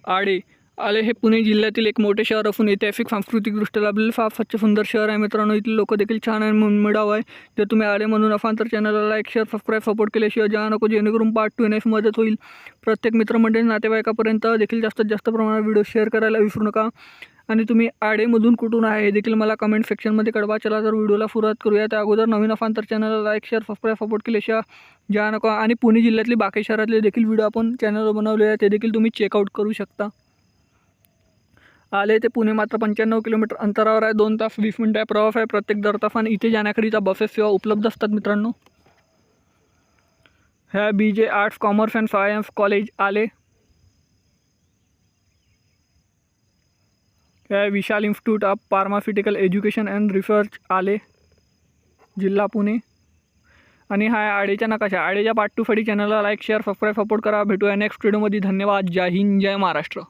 आळे आळे हे पुणे जिल्ह्यातील एक मोठे शहर असून ऐतिहासिक सांस्कृतिकदृष्ट्या लाभलेले फार स्वच्छ सुंदर शहर आहे मित्रांनो. इथले लोक देखील छान आणि मनमिळाऊ आहे. जर तुम्ही आळे म्हणून असाल तर चॅनलला लाईक शेअर सबस्क्राईब सपोर्ट केल्याशिवाय जा नको, जेणेकरून पार्ट 2 येण्यास मदत होईल. प्रत्येक मित्रमंडळी नातेवाईकापर्यंत देखील जास्तीत जास्त प्रमाणात व्हिडिओ शेअर करायला विसरू नका. आणि तुम्ही आळेमधून कुठून आहे हे देखील मला कमेंट सेक्शनमध्ये कळवा. चला तर व्हिडिओला सुरुवात करूया. त्या अगोदर नवीन असाल तर चॅनलला लाईक शेअर सबस्क्राईब सपोर्ट केल्याशिवाय जा नको. आणि पुणे जिल्ह्यातली बाकी शहरातले देखील व्हिडिओ आपण चॅनलवर बनवले आहे, ते देखील तुम्ही चेकआउट करू शकता. आले ते पुणे मात्र 95 किलोमीटर अंतरावर आहे. 2 तास 20 मिनिटं प्रवास आहे प्रत्येक दर तासाने. इथे जाण्याकरिता बसेस सेवा उपलब्ध असतात मित्रांनो. ह्या BJ arts commerce and science college आले. ह्या Vishal institute of pharmaceutical education and research आले, जिल्हा पुणे. आणि हा आळेच्या नकाशा. आळेच्या पार्ट 2 साठी चॅनलला लाईक शेअर सबस्क्राईब सपोर्ट करा. भेटूया नेक्स्ट व्हिडिओमध्ये. धन्यवाद. जय हिंद, जय महाराष्ट्र.